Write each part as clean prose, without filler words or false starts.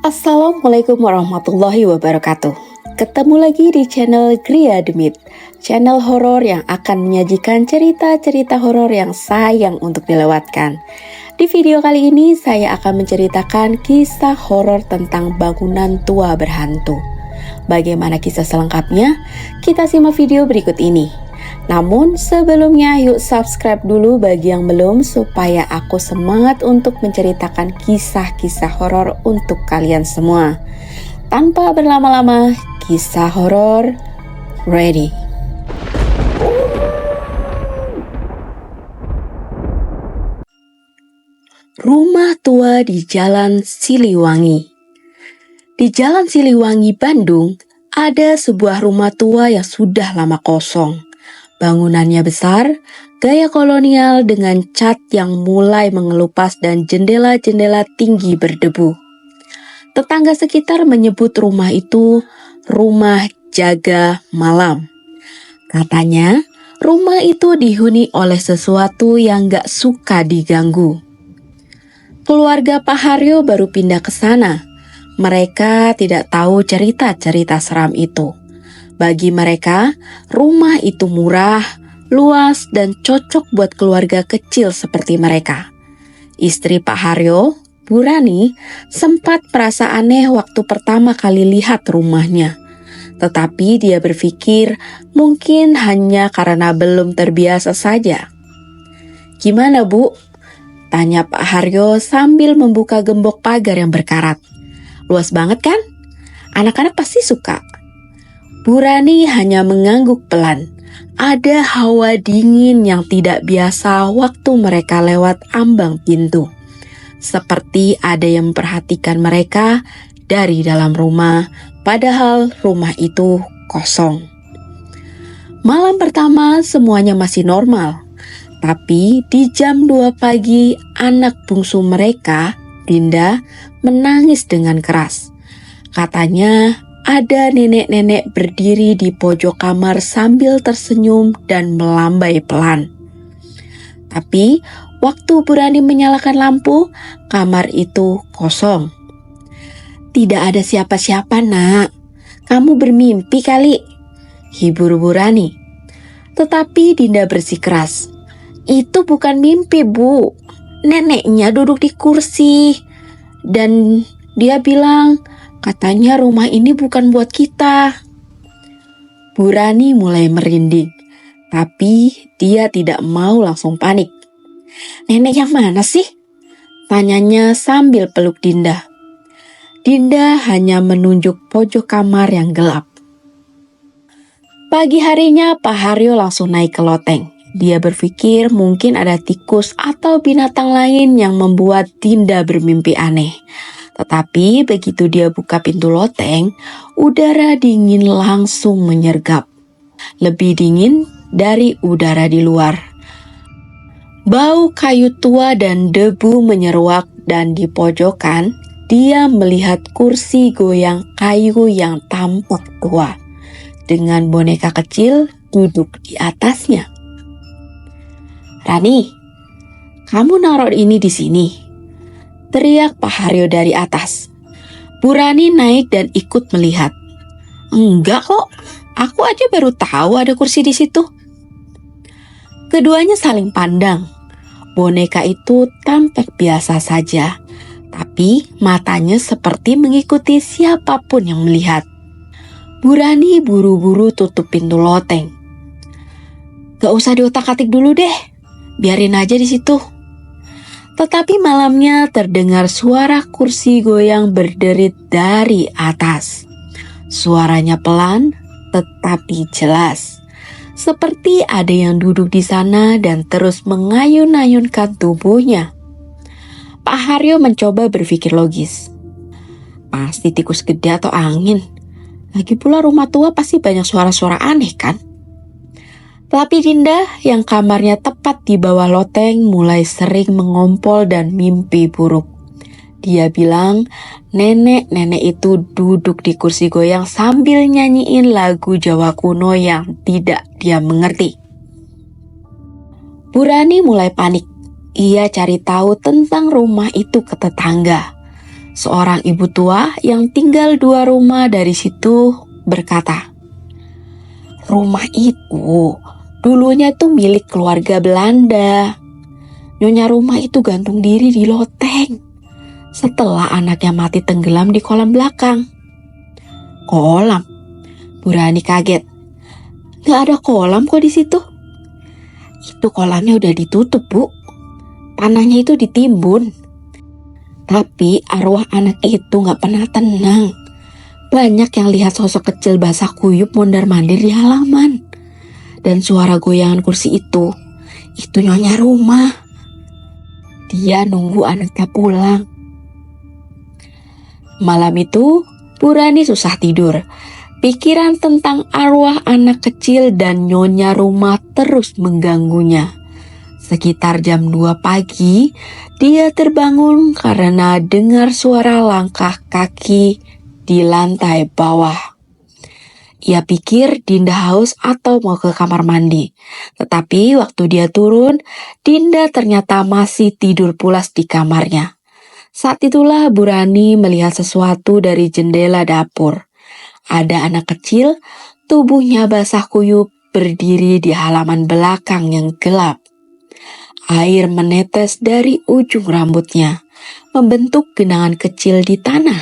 Assalamualaikum warahmatullahi wabarakatuh. Ketemu lagi di channel Gria Demit, channel horor yang akan menyajikan cerita-cerita horor yang sayang untuk dilewatkan. Di video kali ini saya akan menceritakan kisah horor tentang bangunan tua berhantu. Bagaimana kisah selengkapnya? Kita simak video berikut ini. Namun sebelumnya yuk subscribe dulu bagi yang belum supaya aku semangat untuk menceritakan kisah-kisah horor untuk kalian semua. Tanpa berlama-lama, kisah horor ready. Rumah tua di Jalan Siliwangi. Di Jalan Siliwangi, Bandung, ada sebuah rumah tua yang sudah lama kosong. Bangunannya besar, gaya kolonial dengan cat yang mulai mengelupas dan jendela-jendela tinggi berdebu. Tetangga sekitar menyebut rumah itu rumah jaga malam. Katanya, rumah itu dihuni oleh sesuatu yang gak suka diganggu. Keluarga Pak Haryo baru pindah ke sana. Mereka tidak tahu cerita-cerita seram itu. Bagi mereka, rumah itu murah, luas, dan cocok buat keluarga kecil seperti mereka. Istri Pak Haryo, Bu Rani, sempat merasa aneh waktu pertama kali lihat rumahnya. Tetapi dia berpikir mungkin hanya karena belum terbiasa saja. "Gimana, Bu?" tanya Pak Haryo sambil membuka gembok pagar yang berkarat. "Luas banget kan? Anak-anak pasti suka." Bu Rani hanya mengangguk pelan. Ada hawa dingin yang tidak biasa waktu mereka lewat ambang pintu. Seperti ada yang memperhatikan mereka dari dalam rumah, padahal rumah itu kosong. Malam pertama semuanya masih normal. Tapi di jam 2 pagi anak bungsu mereka, Dinda, menangis dengan keras. Katanya ada nenek-nenek berdiri di pojok kamar sambil tersenyum dan melambai pelan. Tapi waktu Bu Rani menyalakan lampu, kamar itu kosong. "Tidak ada siapa-siapa, Nak. Kamu bermimpi kali," hibur Bu Rani. Tetapi Dinda bersikeras. "Itu bukan mimpi, Bu. Neneknya duduk di kursi. Dan dia bilang, katanya rumah ini bukan buat kita." Bu Rani mulai merinding, tapi dia tidak mau langsung panik. "Nenek yang mana sih?" tanyanya sambil peluk Dinda. Dinda hanya menunjuk pojok kamar yang gelap. Pagi harinya Pak Haryo langsung naik ke loteng. Dia berpikir mungkin ada tikus atau binatang lain yang membuat Dinda bermimpi aneh. Tetapi begitu dia buka pintu loteng, udara dingin langsung menyergap. Lebih dingin dari udara di luar. Bau kayu tua dan debu menyeruak dan di pojokan, dia melihat kursi goyang kayu yang tampak tua. Dengan boneka kecil duduk di atasnya. "Rani, kamu naruh ini di sini?" teriak Pak Haryo dari atas. Bu Rani naik dan ikut melihat. "Enggak kok, aku aja baru tahu ada kursi di situ." Keduanya saling pandang. Boneka itu tampak biasa saja, tapi matanya seperti mengikuti siapapun yang melihat. Bu Rani buru-buru tutup pintu loteng. "Gak usah diotak-atik dulu deh, biarin aja di situ." Tetapi malamnya terdengar suara kursi goyang berderit dari atas. Suaranya pelan tetapi jelas. Seperti ada yang duduk di sana dan terus mengayun-ayunkan tubuhnya. Pak Haryo mencoba berpikir logis. Pasti tikus gede atau angin. Lagi pula rumah tua pasti banyak suara-suara aneh kan? Tapi Dinda yang kamarnya tepat di bawah loteng mulai sering mengompol dan mimpi buruk. Dia bilang nenek-nenek itu duduk di kursi goyang sambil nyanyiin lagu Jawa kuno yang tidak dia mengerti. Bu Rani mulai panik. Ia cari tahu tentang rumah itu ke tetangga. Seorang ibu tua yang tinggal 2 rumah dari situ berkata, "Rumah itu dulunya tuh milik keluarga Belanda. Nyonya rumah itu gantung diri di loteng setelah anaknya mati tenggelam di kolam belakang." "Kolam?" Bu Rani kaget. "Nggak ada kolam kok di situ." "Itu kolamnya udah ditutup, Bu. Tanahnya itu ditimbun. Tapi arwah anak itu nggak pernah tenang. Banyak yang lihat sosok kecil basah kuyup mondar-mandir di halaman. Dan suara goyangan kursi itu nyonya rumah. Dia nunggu anaknya pulang." Malam itu, Bu Rani susah tidur. Pikiran tentang arwah anak kecil dan nyonya rumah terus mengganggunya. Sekitar jam 2 pagi, dia terbangun karena dengar suara langkah kaki di lantai bawah. Ia pikir Dinda haus atau mau ke kamar mandi. Tetapi waktu dia turun, Dinda ternyata masih tidur pulas di kamarnya. Saat itulah Bu Rani melihat sesuatu dari jendela dapur. Ada anak kecil, tubuhnya basah kuyup, berdiri di halaman belakang yang gelap. Air menetes dari ujung rambutnya, membentuk genangan kecil di tanah.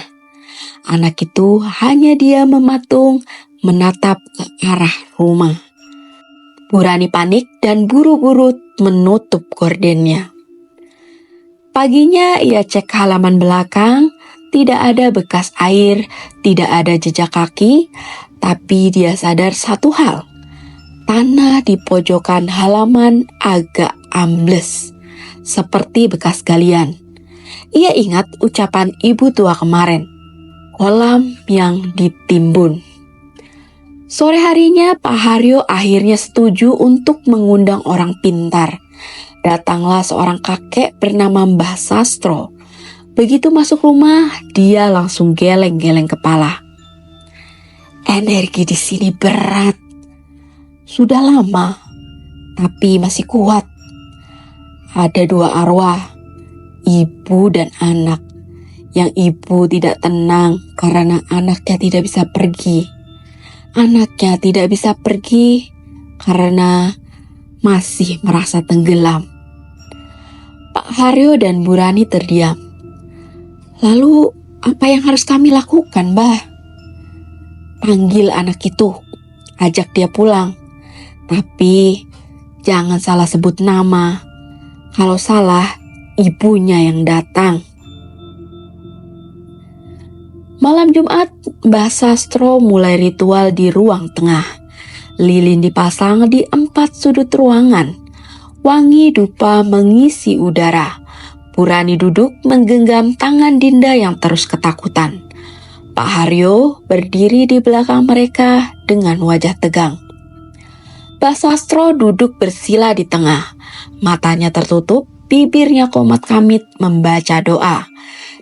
Anak itu hanya diam mematung, menatap ke arah rumah. Bu Rani panik dan buru-buru menutup gordennya. Paginya ia cek halaman belakang, tidak ada bekas air, tidak ada jejak kaki, tapi dia sadar satu hal. Tanah di pojokan halaman agak ambles, seperti bekas galian. Ia ingat ucapan ibu tua kemarin, kolam yang ditimbun. Sore harinya Pak Haryo akhirnya setuju untuk mengundang orang pintar. Datanglah seorang kakek bernama Mbah Sastro. Begitu masuk rumah, dia langsung geleng-geleng kepala. Energi di sini berat. Sudah lama, tapi masih kuat. Ada 2 arwah, ibu dan anak. Yang ibu tidak tenang karena anaknya tidak bisa pergi. Anaknya tidak bisa pergi karena masih merasa tenggelam. Pak Haryo dan Bu Rani terdiam. Lalu apa yang harus kami lakukan, Mbah? Panggil anak itu, ajak dia pulang. Tapi jangan salah sebut nama. Kalau salah, ibunya yang datang. Malam Jumat, Mbah Sastro mulai ritual di ruang tengah. Lilin dipasang di 4 sudut ruangan. Wangi dupa mengisi udara. Bu Rani duduk menggenggam tangan Dinda yang terus ketakutan. Pak Haryo berdiri di belakang mereka dengan wajah tegang. Mbah Sastro duduk bersila di tengah. Matanya tertutup, bibirnya komat kamit membaca doa.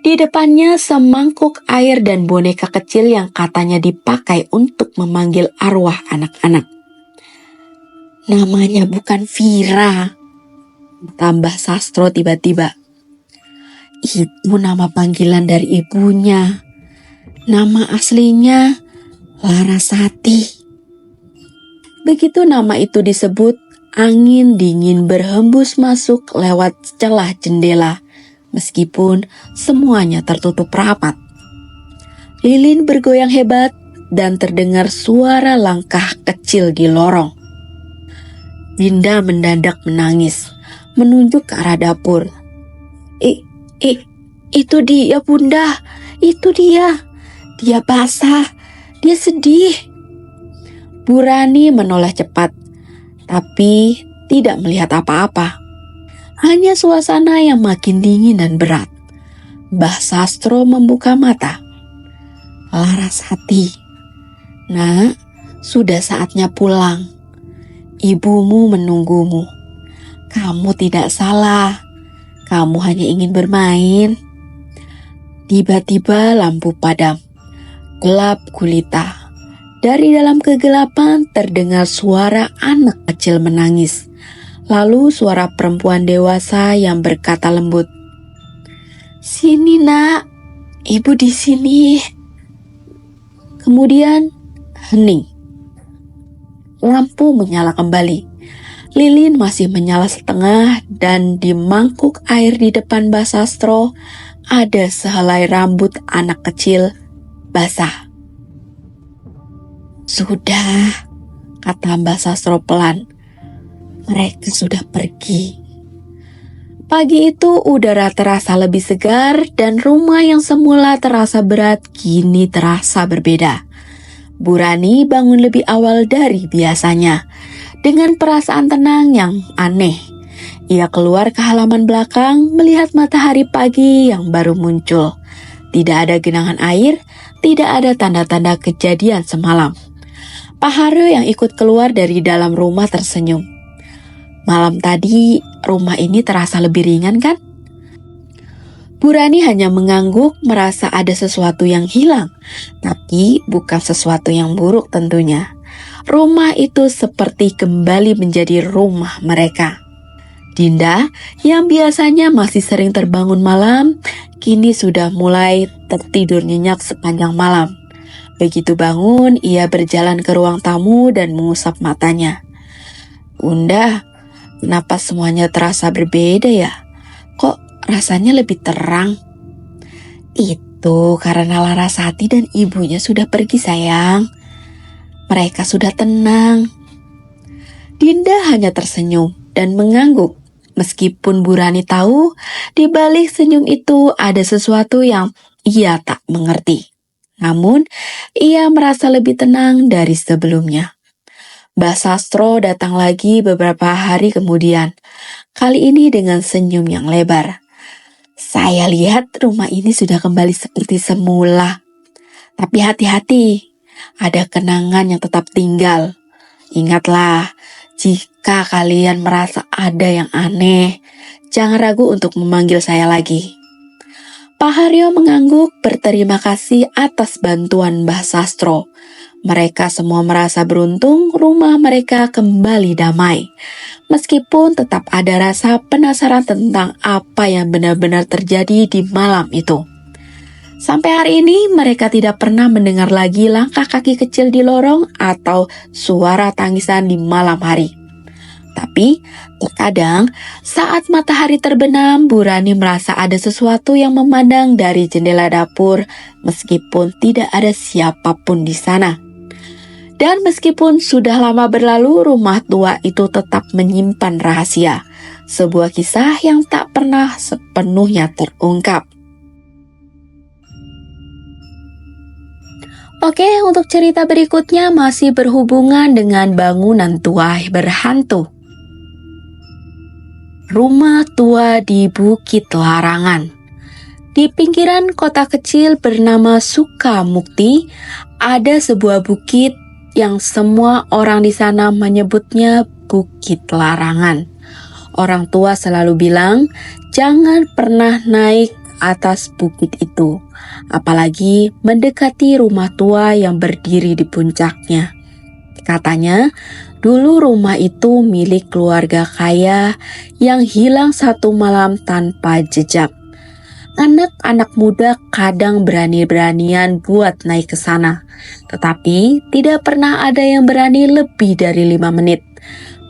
Di depannya semangkuk air dan boneka kecil yang katanya dipakai untuk memanggil arwah anak-anak. Namanya bukan Vira, tambah Sastro tiba-tiba. Itu nama panggilan dari ibunya. Nama aslinya Larasati. Begitu nama itu disebut, angin dingin berhembus masuk lewat celah jendela. Meskipun semuanya tertutup rapat. Lilin bergoyang hebat dan terdengar suara langkah kecil di lorong. Dinda mendadak menangis, menunjuk ke arah dapur. Itu dia, Bunda. Itu dia. Dia basah. Dia sedih. Bu Rani menoleh cepat, tapi tidak melihat apa-apa. Hanya suasana yang makin dingin dan berat. Mbah Sastro membuka mata. Larasati, nak, sudah saatnya pulang. Ibumu menunggumu. Kamu tidak salah. Kamu hanya ingin bermain. Tiba-tiba lampu padam. Gelap gulita. Dari dalam kegelapan terdengar suara anak kecil menangis. Lalu suara perempuan dewasa yang berkata lembut, "Sini nak, Ibu di sini. Kemudian hening. Lampu menyala kembali. Lilin masih menyala setengah dan di mangkuk air di depan Mbak Sastro ada sehelai rambut anak kecil basah. Sudah, kata Mbak Sastro pelan. Mereka sudah pergi. Pagi itu udara terasa lebih segar dan rumah yang semula terasa berat kini terasa berbeda. Bu Rani bangun lebih awal dari biasanya dengan perasaan tenang yang aneh. Ia keluar ke halaman belakang melihat matahari pagi yang baru muncul. Tidak ada genangan air, tidak ada tanda-tanda kejadian semalam. Pak Haryo yang ikut keluar dari dalam rumah tersenyum. Malam tadi rumah ini terasa lebih ringan kan? Bu Rani hanya mengangguk merasa ada sesuatu yang hilang. Tapi bukan sesuatu yang buruk tentunya. Rumah itu seperti kembali menjadi rumah mereka. Dinda yang biasanya masih sering terbangun malam, kini sudah mulai tertidur nyenyak sepanjang malam. Begitu bangun, ia berjalan ke ruang tamu dan mengusap matanya. Bunda, kenapa semuanya terasa berbeda ya? Kok rasanya lebih terang? Itu karena Larasati dan ibunya sudah pergi sayang. Mereka sudah tenang. Dinda hanya tersenyum dan mengangguk. Meskipun Bu Rani tahu, di balik senyum itu ada sesuatu yang ia tak mengerti. Namun, ia merasa lebih tenang dari sebelumnya. Mbak Sastro datang lagi beberapa hari kemudian. Kali ini dengan senyum yang lebar. Saya lihat rumah ini sudah kembali seperti semula. Tapi hati-hati, ada kenangan yang tetap tinggal. Ingatlah, jika kalian merasa ada yang aneh, jangan ragu untuk memanggil saya lagi. Pak Haryo mengangguk berterima kasih atas bantuan Mbah Sastro. Mereka semua merasa beruntung rumah mereka kembali damai. Meskipun tetap ada rasa penasaran tentang apa yang benar-benar terjadi di malam itu. Sampai hari ini mereka tidak pernah mendengar lagi langkah kaki kecil di lorong atau suara tangisan di malam hari. Tapi terkadang saat matahari terbenam, Bu Rani merasa ada sesuatu yang memandang dari jendela dapur meskipun tidak ada siapapun di sana. Dan meskipun sudah lama berlalu, rumah tua itu tetap menyimpan rahasia. Sebuah kisah yang tak pernah sepenuhnya terungkap. Oke, untuk cerita berikutnya masih berhubungan dengan bangunan tua berhantu. Rumah tua di Bukit Larangan. Di pinggiran kota kecil bernama Sukamukti, ada sebuah bukit yang semua orang di sana menyebutnya Bukit Larangan. Orang tua selalu bilang, jangan pernah naik atas bukit itu, apalagi mendekati rumah tua yang berdiri di puncaknya. Katanya, dulu rumah itu milik keluarga kaya yang hilang satu malam tanpa jejak. Anak-anak muda kadang berani-beranian buat naik ke sana, tetapi tidak pernah ada yang berani lebih dari 5 menit.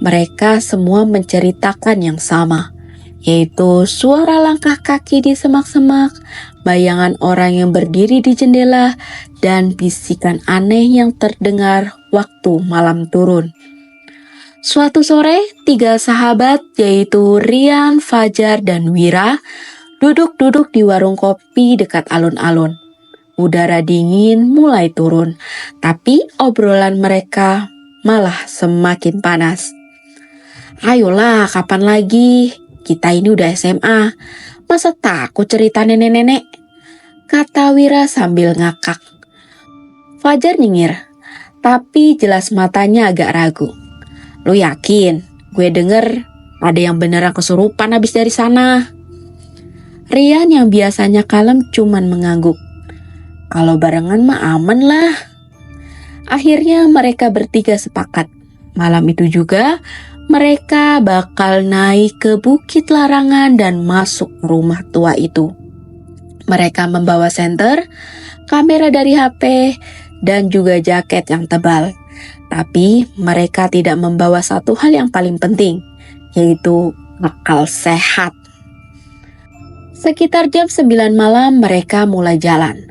Mereka semua menceritakan yang sama, yaitu suara langkah kaki di semak-semak, bayangan orang yang berdiri di jendela, dan bisikan aneh yang terdengar waktu malam turun. Suatu sore, 3 sahabat yaitu Rian, Fajar, dan Wira duduk-duduk di warung kopi dekat alun-alun. Udara dingin mulai turun, tapi obrolan mereka malah semakin panas. Ayolah, kapan lagi? Kita ini udah SMA, masa takut cerita nenek-nenek? Kata Wira sambil ngakak. Fajar nyengir, tapi jelas matanya agak ragu. Lu yakin? Gue denger ada yang beneran kesurupan habis dari sana. Rian yang biasanya kalem cuman mengangguk. Kalau barengan mah aman lah. Akhirnya mereka bertiga sepakat. Malam itu juga mereka bakal naik ke Bukit Larangan dan masuk rumah tua itu. Mereka membawa senter, kamera dari HP, dan juga jaket yang tebal. Tapi mereka tidak membawa satu hal yang paling penting, yaitu akal sehat. Sekitar jam 9 malam mereka mulai jalan.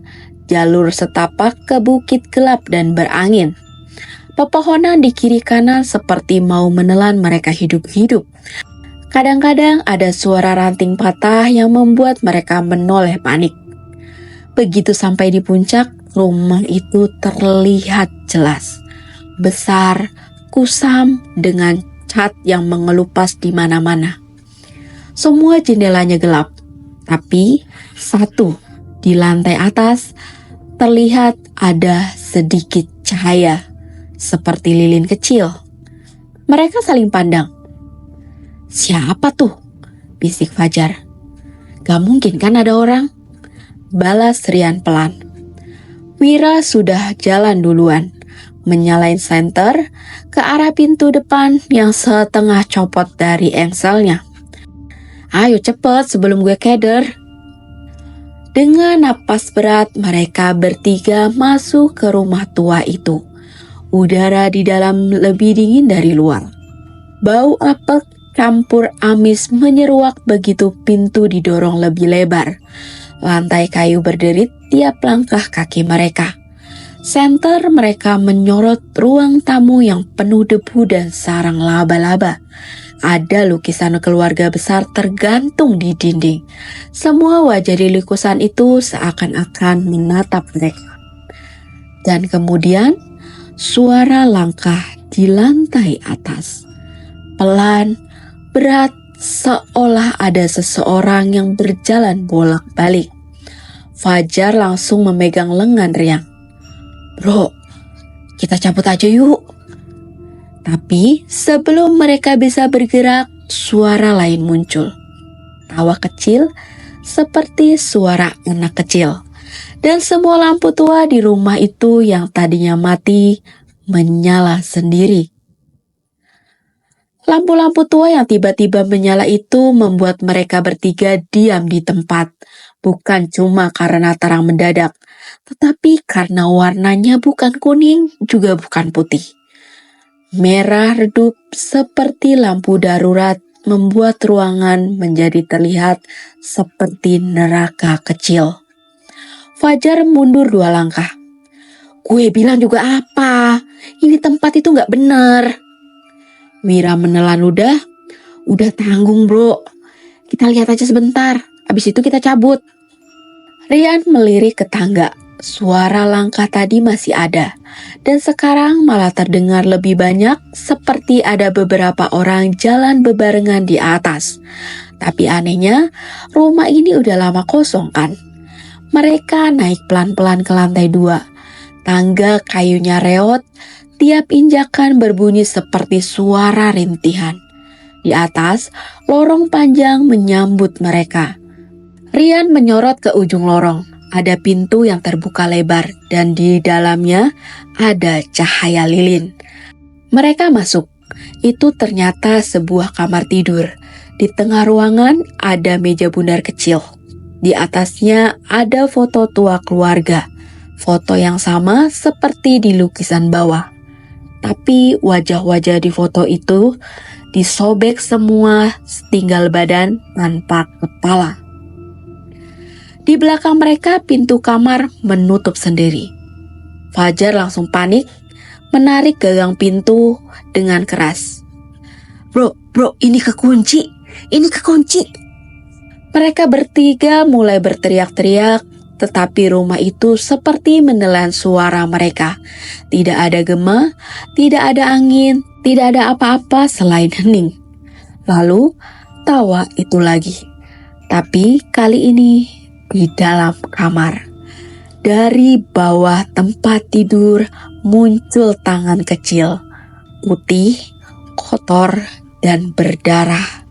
Jalur setapak ke bukit gelap dan berangin. Pepohonan di kiri kanan seperti mau menelan mereka hidup-hidup. Kadang-kadang ada suara ranting patah yang membuat mereka menoleh panik. Begitu sampai di puncak, rumah itu terlihat jelas. Besar, kusam, dengan cat yang mengelupas di mana-mana. Semua jendelanya gelap, tapi satu di lantai atas terlihat ada sedikit cahaya, seperti lilin kecil. Mereka saling pandang. "Siapa tuh?" bisik Fajar. "Gak mungkin kan ada orang?" balas Rian pelan. Wira sudah jalan duluan, menyalain senter ke arah pintu depan yang setengah copot dari engselnya. "Ayo cepet sebelum gue keder." Dengan napas berat mereka bertiga masuk ke rumah tua itu. Udara di dalam lebih dingin dari luar. Bau apek campur amis menyeruak begitu pintu didorong lebih lebar. Lantai kayu berderit tiap langkah kaki mereka. Senter mereka menyorot ruang tamu yang penuh debu dan sarang laba-laba. Ada lukisan keluarga besar tergantung di dinding. Semua wajah di lukisan itu seakan-akan menatap mereka. Dan kemudian suara langkah di lantai atas. Pelan, berat, seolah ada seseorang yang berjalan bolak-balik. Fajar langsung memegang lengan Rian. "Bro, kita cabut aja yuk." Tapi sebelum mereka bisa bergerak, suara lain muncul. Tawa kecil seperti suara anak kecil. Dan semua lampu tua di rumah itu yang tadinya mati menyala sendiri. Lampu-lampu tua yang tiba-tiba menyala itu membuat mereka bertiga diam di tempat. Bukan cuma karena terang mendadak, tetapi karena warnanya bukan kuning, juga bukan putih. Merah redup seperti lampu darurat membuat ruangan menjadi terlihat seperti neraka kecil. Fajar mundur 2 langkah. "Gue bilang juga apa? Ini tempat itu gak bener." Wira menelan ludah. "Udah tanggung bro, kita lihat aja sebentar, abis itu kita cabut." Rian melirik ke tangga. Suara langkah tadi masih ada, dan sekarang malah terdengar lebih banyak, seperti ada beberapa orang jalan bebarengan di atas. Tapi anehnya, rumah ini udah lama kosong kan? Mereka naik pelan-pelan ke lantai 2. Tangga kayunya reot, tiap injakan berbunyi seperti suara rintihan. Di atas, lorong panjang menyambut mereka. Rian menyorot ke ujung lorong. Ada pintu yang terbuka lebar dan di dalamnya ada cahaya lilin. Mereka masuk. Itu ternyata sebuah kamar tidur. Di tengah ruangan ada meja bundar kecil. Di atasnya ada foto tua keluarga. Foto yang sama seperti di lukisan bawah. Tapi wajah-wajah di foto itu disobek semua tinggal badan tanpa kepala. Di belakang mereka pintu kamar menutup sendiri. Fajar langsung panik, menarik gagang pintu dengan keras. Bro, ini kekunci. Mereka bertiga mulai berteriak-teriak, tetapi rumah itu seperti menelan suara mereka. Tidak ada gema, tidak ada angin, tidak ada apa-apa selain hening. Lalu tawa itu lagi. Tapi kali ini di dalam kamar. Dari bawah tempat tidur muncul tangan kecil, putih, kotor, dan berdarah.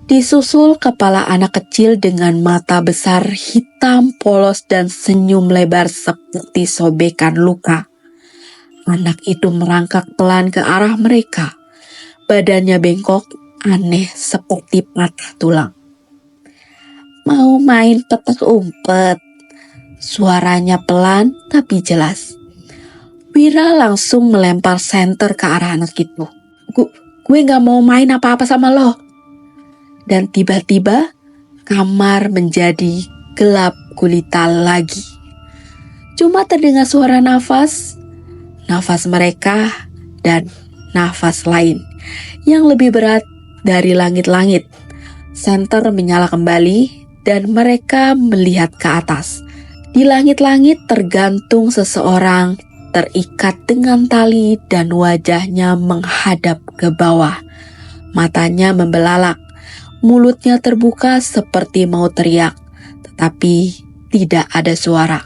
Disusul kepala anak kecil dengan mata besar hitam polos dan senyum lebar seperti sobekan luka. Anak itu merangkak pelan ke arah mereka. Badannya bengkok, aneh seperti patah tulang. mau main petak umpet. Suaranya pelan tapi jelas. Wira langsung melempar senter ke arah anak itu. Gue gak mau main apa-apa sama lo. Dan tiba-tiba kamar menjadi gelap gulita lagi. Cuma terdengar suara nafas mereka dan nafas lain yang lebih berat dari langit-langit. Senter menyala kembali dan mereka melihat ke atas. Di langit-langit tergantung seseorang terikat dengan tali dan wajahnya menghadap ke bawah. Matanya membelalak, mulutnya terbuka seperti mau teriak, tetapi tidak ada suara.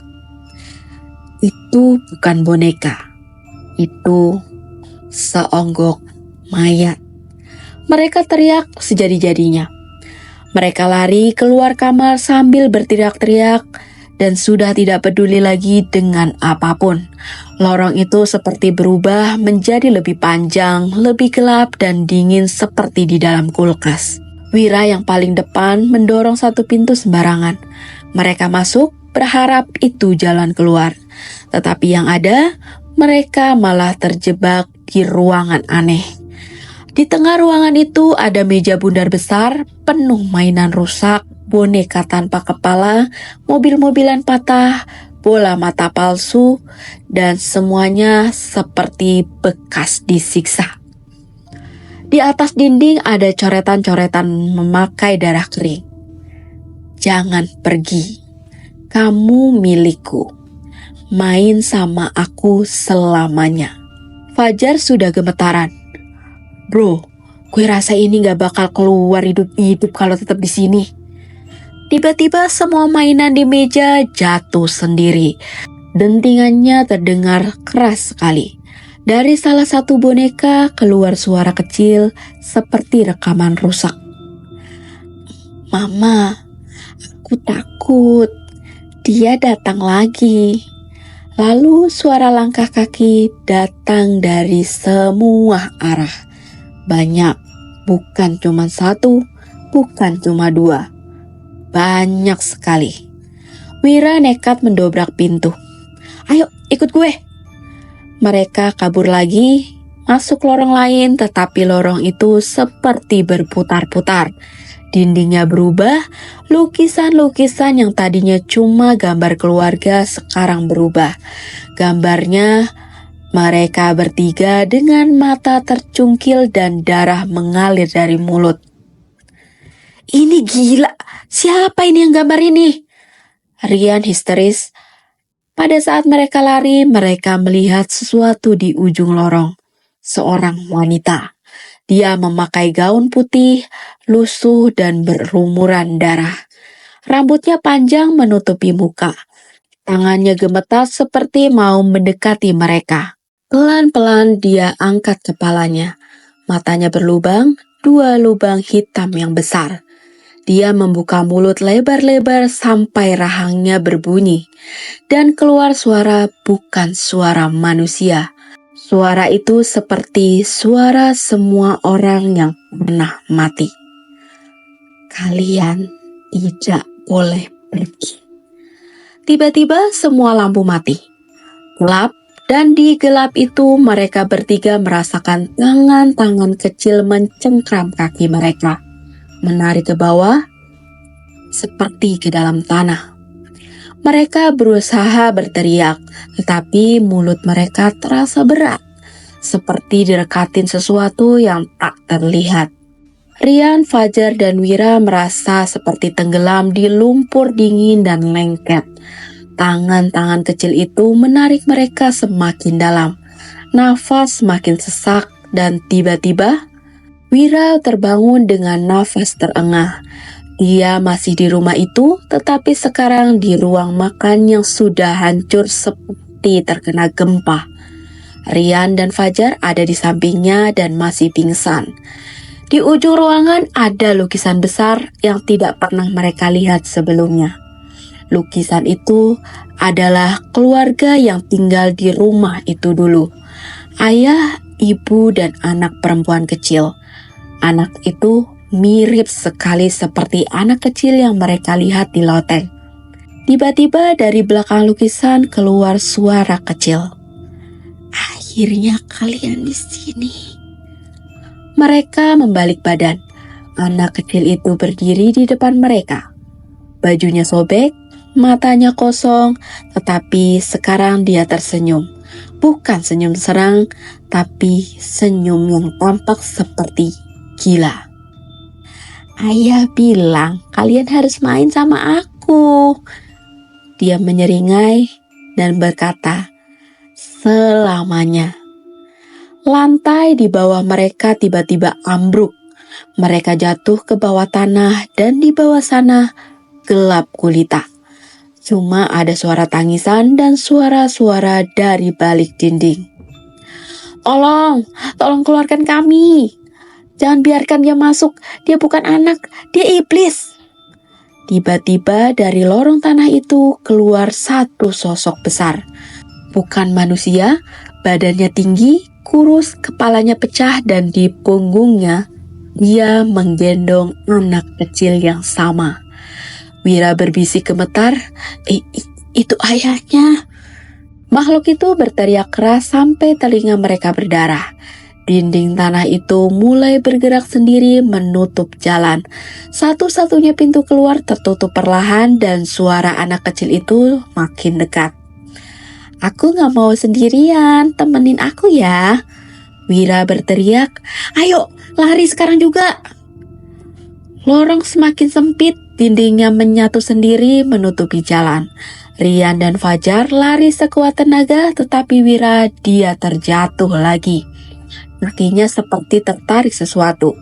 Itu bukan boneka, itu seonggok mayat. Mereka teriak sejadi-jadinya. Mereka lari keluar kamar sambil berteriak-teriak dan sudah tidak peduli lagi dengan apapun. Lorong itu seperti berubah menjadi lebih panjang, lebih gelap dan dingin seperti di dalam kulkas. Wira yang paling depan mendorong satu pintu sembarangan. Mereka masuk berharap itu jalan keluar. Tetapi yang ada, mereka malah terjebak di ruangan aneh. Di tengah ruangan itu ada meja bundar besar, penuh mainan rusak, boneka tanpa kepala, mobil-mobilan patah, bola mata palsu, dan semuanya seperti bekas disiksa. Di atas dinding ada coretan-coretan memakai darah kering. Jangan pergi, kamu milikku. Main sama aku selamanya. Fajar sudah gemetaran. Bro, gue rasa ini gak bakal keluar hidup-hidup kalau tetap di sini. Tiba-tiba semua mainan di meja jatuh sendiri. Dentingannya terdengar keras sekali. Dari salah satu boneka keluar suara kecil seperti rekaman rusak. Mama, aku takut. Dia datang lagi. Lalu suara langkah kaki datang dari semua arah. Banyak, bukan cuma satu, bukan cuma dua. Banyak sekali. Wira nekat mendobrak pintu. Ayo, ikut gue. Mereka kabur lagi, masuk lorong lain, tetapi lorong itu seperti berputar-putar. Dindingnya berubah, lukisan-lukisan yang tadinya cuma gambar keluarga sekarang berubah. Gambarnya mereka bertiga dengan mata tercungkil dan darah mengalir dari mulut. Ini gila, siapa ini yang gambar ini? Rian histeris. Pada saat mereka lari, mereka melihat sesuatu di ujung lorong. Seorang wanita. Dia memakai gaun putih, lusuh dan berlumuran darah. Rambutnya panjang menutupi muka. Tangannya gemetar seperti mau mendekati mereka. Pelan-pelan dia angkat kepalanya. Matanya berlubang, 2 lubang hitam yang besar. Dia membuka mulut lebar-lebar sampai rahangnya berbunyi. Dan keluar suara bukan suara manusia. Suara itu seperti suara semua orang yang pernah mati. Kalian tidak boleh pergi. Tiba-tiba semua lampu mati. Gelap, dan di gelap itu mereka bertiga merasakan tangan-tangan kecil mencengkram kaki mereka. Menarik ke bawah, seperti ke dalam tanah. Mereka berusaha berteriak, tetapi mulut mereka terasa berat, seperti direkatin sesuatu yang tak terlihat. Rian, Fajar, dan Wira merasa seperti tenggelam di lumpur dingin dan lengket. Tangan-tangan kecil itu menarik mereka semakin dalam. Nafas semakin sesak dan tiba-tiba Wira terbangun dengan nafas terengah. Dia masih di rumah itu, tetapi sekarang di ruang makan yang sudah hancur seperti terkena gempa. Rian dan Fajar ada di sampingnya dan masih pingsan. Di ujung ruangan ada lukisan besar yang tidak pernah mereka lihat sebelumnya. Lukisan itu adalah keluarga yang tinggal di rumah itu dulu. Ayah, ibu, dan anak perempuan kecil. Anak itu mirip sekali seperti anak kecil yang mereka lihat di loteng. Tiba-tiba dari belakang lukisan keluar suara kecil. "Akhirnya kalian di sini." Mereka membalik badan. Anak kecil itu berdiri di depan mereka. Bajunya sobek, matanya kosong, tetapi sekarang dia tersenyum. Bukan senyum serang, tapi senyum yang tampak seperti gila. "Ayah bilang kalian harus main sama aku." Dia menyeringai dan berkata, "Selamanya." Lantai di bawah mereka tiba-tiba ambruk. Mereka jatuh ke bawah tanah dan di bawah sana gelap gulita. Cuma ada suara tangisan dan suara-suara dari balik dinding. Tolong keluarkan kami. Jangan biarkan dia masuk. Dia bukan anak, dia iblis." Tiba-tiba dari lorong tanah itu keluar satu sosok besar. Bukan manusia, badannya tinggi, kurus, kepalanya pecah, dan di punggungnya dia menggendong anak kecil yang sama. Wira berbisik gemetar, Itu ayahnya." Makhluk itu berteriak keras sampai telinga mereka berdarah. Dinding tanah itu mulai bergerak sendiri menutup jalan. Satu-satunya pintu keluar tertutup perlahan dan suara anak kecil itu makin dekat. "Aku gak mau sendirian, temenin aku ya." Wira berteriak, "Ayo, lari sekarang juga." Lorong semakin sempit, dindingnya menyatu sendiri menutupi jalan. Rian dan Fajar lari sekuat tenaga, tetapi Wira dia terjatuh lagi. Kakinya seperti tertarik sesuatu.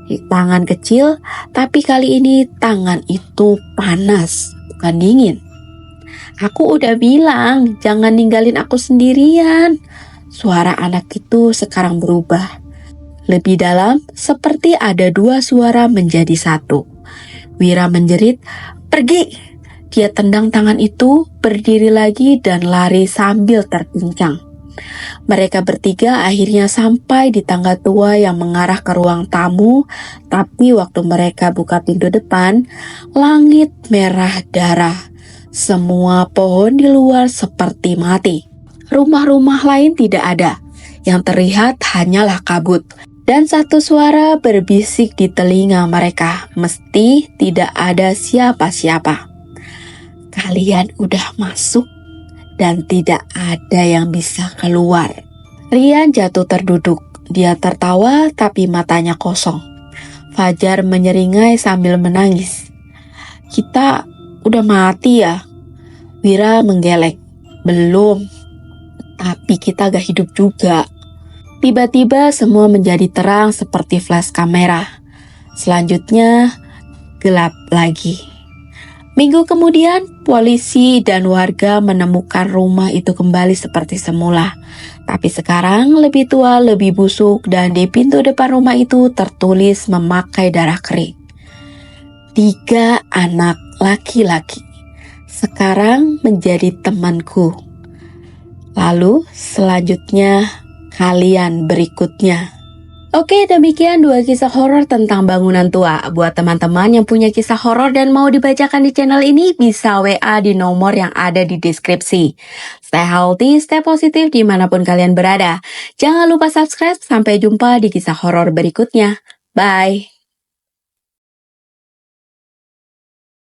Di tangan kecil, tapi kali ini tangan itu panas, bukan dingin. "Aku udah bilang, jangan ninggalin aku sendirian." Suara anak itu sekarang berubah. Lebih dalam, seperti ada dua suara menjadi satu. Wira menjerit, "Pergi!" Dia tendang tangan itu, berdiri lagi dan lari sambil terpincang. Mereka bertiga akhirnya sampai di tangga tua yang mengarah ke ruang tamu, tapi waktu mereka buka pintu depan, langit merah darah. Semua pohon di luar seperti mati. Rumah-rumah lain tidak ada. Yang terlihat hanyalah kabut. Dan satu suara berbisik di telinga mereka, mesti tidak ada siapa-siapa. "Kalian udah masuk dan tidak ada yang bisa keluar." Rian jatuh terduduk. Dia tertawa tapi matanya kosong. Fajar menyeringai sambil menangis. "Kita udah mati ya?" Wira menggeleng. "Belum, tapi kita gak hidup juga." Tiba-tiba semua menjadi terang seperti flash kamera. Selanjutnya gelap lagi. Minggu kemudian, polisi dan warga menemukan rumah itu kembali seperti semula. Tapi sekarang lebih tua, lebih busuk, dan di pintu depan rumah itu tertulis memakai darah kering. 3 anak laki-laki sekarang menjadi temanku. Lalu selanjutnya kalian berikutnya. Oke, demikian 2 kisah horor tentang bangunan tua. Buat teman-teman yang punya kisah horor dan mau dibacakan di channel ini, bisa WA di nomor yang ada di deskripsi. Stay healthy, stay positif dimanapun kalian berada. Jangan lupa subscribe, sampai jumpa di kisah horor berikutnya. Bye!